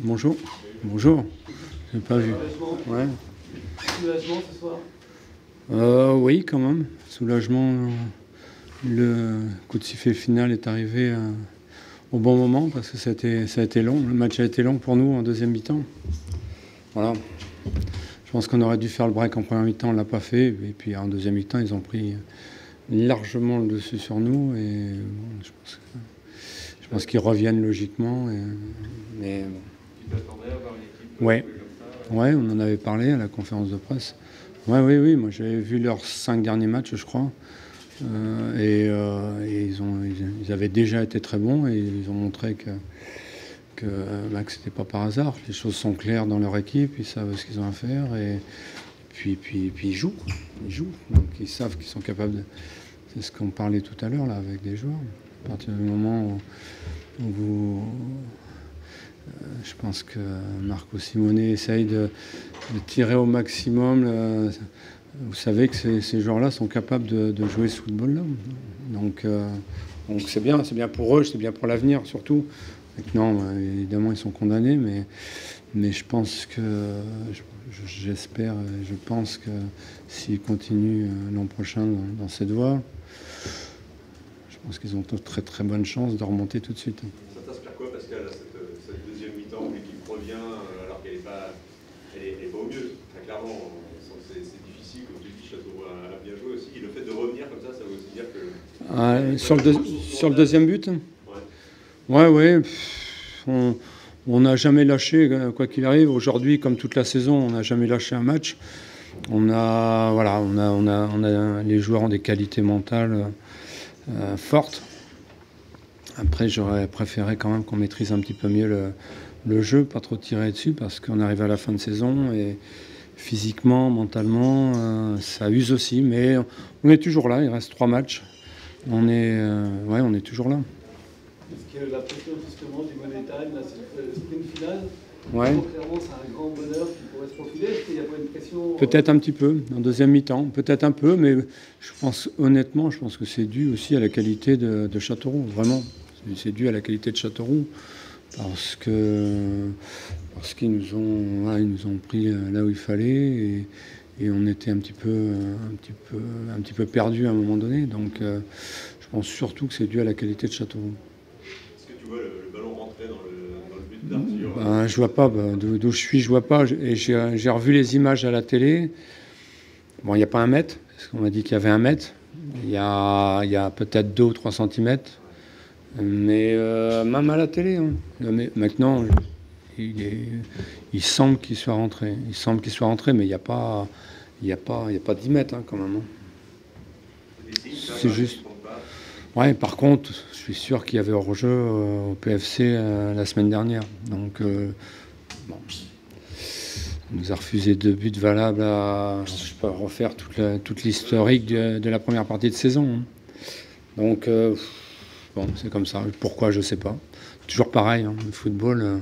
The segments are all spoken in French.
Bonjour. Bonjour. Je n'ai pas vu. Ouais. Soulagement ce soir? Oui, quand même. Soulagement. Le coup de sifflet final est arrivé au bon moment parce que ça a été long. Le match a été long pour nous en deuxième mi-temps. Voilà. Je pense qu'on aurait dû faire le break en première mi-temps, on ne l'a pas fait. Et puis en deuxième mi-temps, ils ont pris largement le dessus sur nous. Et bon, je pense qu'ils reviennent logiquement. Mais bon. Tu t'attendais à avoir une équipe Ouais. comme ça? Ouais, on en avait parlé à la conférence de presse. Ouais, oui. Moi, j'avais vu leurs 5 derniers matchs, je crois. Et ils avaient déjà été très bons et ils ont montré que c'était pas par hasard. Les choses sont claires dans leur équipe, ils savent ce qu'ils ont à faire et puis ils jouent. Ils jouent. Donc ils savent qu'ils sont capables de. C'est ce qu'on parlait tout à l'heure là avec des joueurs. À partir du moment où je pense que Marco Simone essaye de tirer au maximum. Vous savez que ces joueurs-là sont capables de jouer ce football-là. Donc c'est bien pour eux, c'est bien pour l'avenir surtout. Maintenant, évidemment, ils sont condamnés, mais je pense que, j'espère, je pense que s'ils continuent l'an prochain dans cette voie, je pense qu'ils ont de très très bonnes chances de remonter tout de suite. Ça t'inspire quoi, Pascal, à cette deuxième mi-temps où l'équipe revient alors qu'elle n'est pas au mieux? Très clairement, c'est difficile, comme tu dis, Châteauroux a bien joué aussi. Et le fait de revenir comme ça veut aussi dire que... Sur le deuxième but? Ouais. On n'a jamais lâché, quoi qu'il arrive. Aujourd'hui, comme toute la saison, on n'a jamais lâché un match. Les joueurs ont des qualités mentales fortes. Après, j'aurais préféré quand même qu'on maîtrise un petit peu mieux le jeu, pas trop tirer dessus, parce qu'on arrive à la fin de saison et physiquement, mentalement, ça use aussi. Mais on est toujours là, il reste 3 matchs. On est toujours là. Est-ce que la pression justement du Money Time, là, c'est le sprint final? Ouais. Clairement, c'est un grand bonheur qui pourrait se profiler. Est-ce qu'il n'y a pas une pression? Peut-être un petit peu, en deuxième mi-temps, peut-être un peu, mais honnêtement, je pense que c'est dû aussi à la qualité de Châteauroux, vraiment. C'est dû à la qualité de Châteauroux, parce qu'ils nous ont pris là où il fallait et on était un petit peu perdu à un moment donné. Donc, je pense surtout que c'est dû à la qualité de Châteauroux. Est-ce que tu vois le ballon rentrer dans le but d'Arthur? Je vois pas, d'où je suis, je vois pas. Et j'ai revu les images à la télé. Bon, il n'y a pas 1 mètre, parce qu'on m'a dit qu'il y avait 1 mètre. Il y a peut-être 2 ou 3 centimètres. Mais même à la télé, hein. Mais maintenant, il semble qu'il soit rentré. Mais il n'y a pas 10 mètres hein, quand même. Hein. C'est juste. Ouais, par contre, je suis sûr qu'il y avait hors-jeu au PFC la semaine dernière. Donc, bon. On nous a refusé 2 buts valables je peux refaire toute l'historique de la première partie de saison. Hein. Donc, bon, c'est comme ça. Pourquoi, je ne sais pas. Toujours pareil, hein. Le football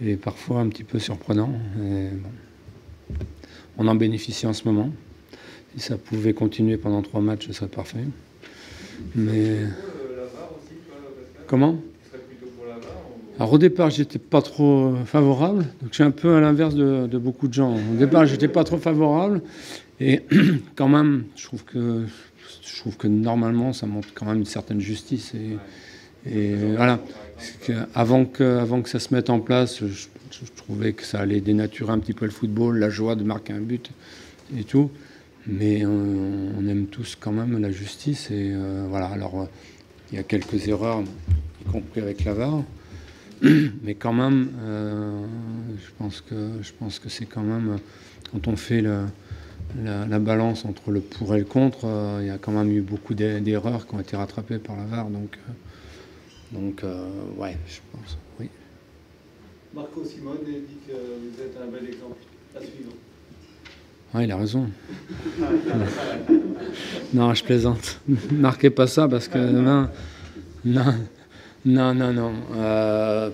est parfois un petit peu surprenant. Et bon. On en bénéficie en ce moment. Si ça pouvait continuer pendant 3 matchs, ce serait parfait. Mais... Comment? Alors au départ, j'étais pas trop favorable. Donc je suis un peu à l'inverse de beaucoup de gens. Au départ, j'étais pas trop favorable. Et quand même, je trouve que normalement, ça montre quand même une certaine justice. Et voilà. Avant que ça se mette en place, je trouvais que ça allait dénaturer un petit peu le football, la joie de marquer un but et tout. Mais on aime tous quand même la justice. Et voilà. Alors, il y a quelques erreurs, y compris avec la VAR. Mais quand même, je pense que c'est quand même, quand on fait la balance entre le pour et le contre, il y a quand même eu beaucoup d'erreurs qui ont été rattrapées par la VAR. Donc ouais, je pense, oui. Marco Simone dit que vous êtes un bel exemple à suivre. Ouais, il a raison. Non, je plaisante. Ne marquez pas ça parce que non. Je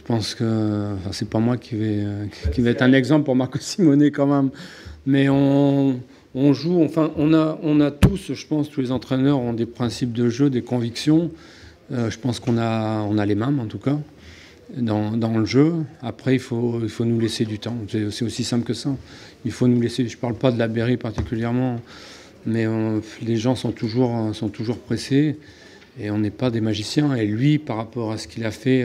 pense que c'est pas moi qui vais être un exemple pour Marco Simone quand même. Mais on joue, enfin on a tous, je pense, tous les entraîneurs ont des principes de jeu, des convictions. Je pense qu'on a les mêmes en tout cas. dans le jeu. Après, il faut nous laisser du temps. C'est aussi simple que ça. Il faut nous laisser. Je ne parle pas de la Berry particulièrement, mais les gens sont toujours pressés et on n'est pas des magiciens. Et lui, par rapport à ce qu'il a fait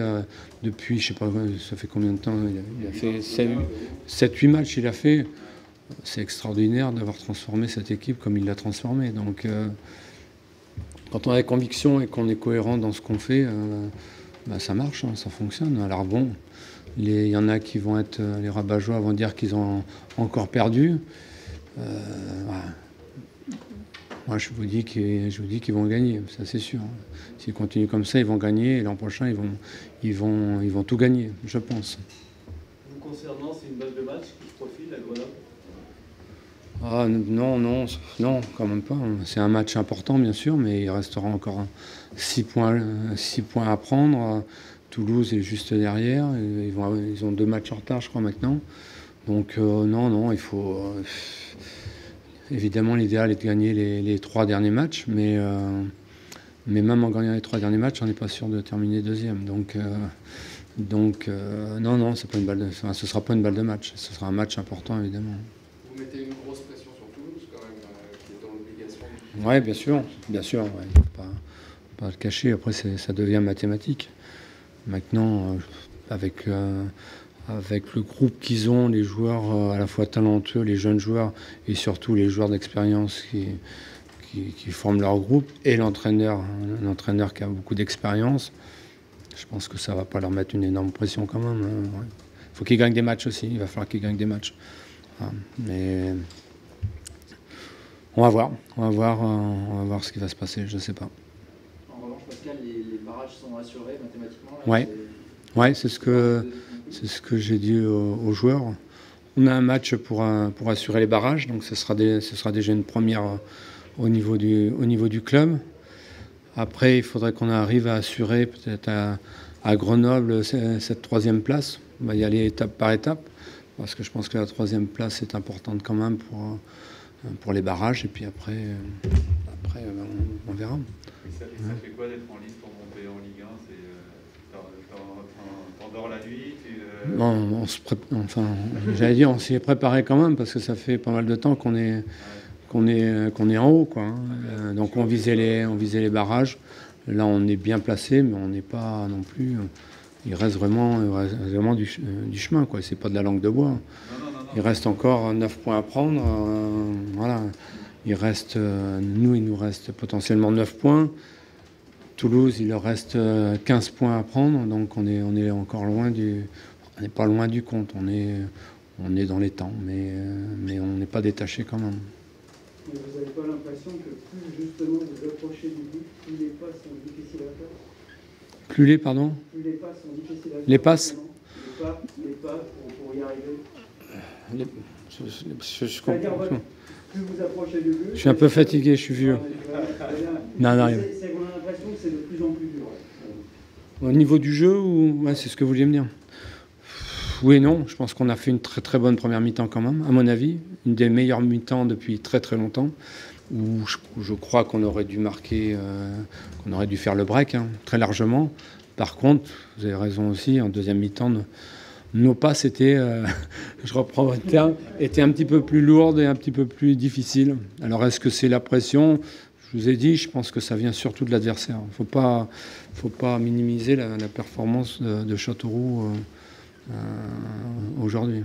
depuis, je ne sais pas, ça fait combien de temps, il a fait 7-8 matchs, il a fait. C'est extraordinaire d'avoir transformé cette équipe comme il l'a transformée. Donc, quand on a des convictions et qu'on est cohérent dans ce qu'on fait, ça marche, hein, ça fonctionne. Alors bon, il y en a qui vont être, les rabat-joie vont dire qu'ils ont encore perdu. Voilà. Moi, je vous dis qu'ils vont gagner, ça c'est sûr. S'ils continuent comme ça, ils vont gagner et l'an prochain, ils vont tout gagner, je pense. Vous concernant, c'est une balle de match qui se profile à Grenoble? Ah, non, quand même pas. C'est un match important, bien sûr, mais il restera encore 6 points à prendre. Toulouse est juste derrière. Ils ont 2 matchs en retard, je crois, maintenant. Donc, non, il faut... évidemment, l'idéal est de gagner les 3 derniers matchs, mais même en gagnant les 3 derniers matchs, on n'est pas sûr de terminer deuxième. Donc, non, c'est pas une balle ce ne sera pas une balle de match. Ce sera un match important, évidemment. Vous mettez une grosse pression sur Toulouse, quand même, qui est dans l'obligation. Oui, bien sûr. Ouais. Il ne faut pas le cacher. Après, ça devient mathématique. Maintenant, avec le groupe qu'ils ont, les joueurs à la fois talentueux, les jeunes joueurs et surtout les joueurs d'expérience qui forment leur groupe, et l'entraîneur qui a beaucoup d'expérience, je pense que ça ne va pas leur mettre une énorme pression quand même. Ouais. Il faut qu'ils gagnent des matchs aussi. Il va falloir qu'ils gagnent des matchs. Mais on va voir ce qui va se passer, je ne sais pas. En revanche, Pascal, les barrages sont assurés mathématiquement là, Ouais, c'est ce que j'ai dit aux joueurs. On a un match pour assurer les barrages, donc ce sera déjà une première au niveau du club. Après, il faudrait qu'on arrive à assurer peut-être à Grenoble cette 3e place. On va y aller étape par étape, parce que je pense que la 3e place est importante quand même pour les barrages. Et puis après on verra. Ça fait quoi d'être en lice pour monter en Ligue 1? T'endors la nuit j'allais dire, on s'y est préparé quand même, parce que ça fait pas mal de temps qu'on est en haut, quoi. Donc on visait les barrages. Là, on est bien placé, mais on n'est pas non plus. Il reste vraiment du chemin, quoi. C'est pas de la langue de bois. Il reste encore 9 points à prendre. Voilà. Il nous reste potentiellement 9 points. Toulouse, il leur reste 15 points à prendre. Donc on est encore loin on n'est pas loin du compte. On est dans les temps, mais on n'est pas détaché quand même. Mais vous n'avez pas l'impression que plus justement vous approchez du but, plus les passes sont difficiles à faire? Plus les passes sont difficiles à faire. Les passes Les pas pour y arriver. Je comprends. Plus vous approchez du but... Je suis un peu fatigué, je suis vieux. Non. C'est qu'on a l'impression que c'est de plus en plus dur. Au niveau du jeu, c'est ce que vous vouliez me dire. Oui et non, je pense qu'on a fait une très très bonne première mi-temps quand même, à mon avis. Une des meilleures mi-temps depuis très très longtemps, où je crois qu'on aurait dû marquer, qu'on aurait dû faire le break, hein, très largement. Par contre, vous avez raison aussi, en deuxième mi-temps, nos passes étaient, je reprends votre terme, étaient un petit peu plus lourdes et un petit peu plus difficiles. Alors est-ce que c'est la pression ? Je vous ai dit, je pense que ça vient surtout de l'adversaire. Il ne faut pas minimiser la performance de Châteauroux aujourd'hui.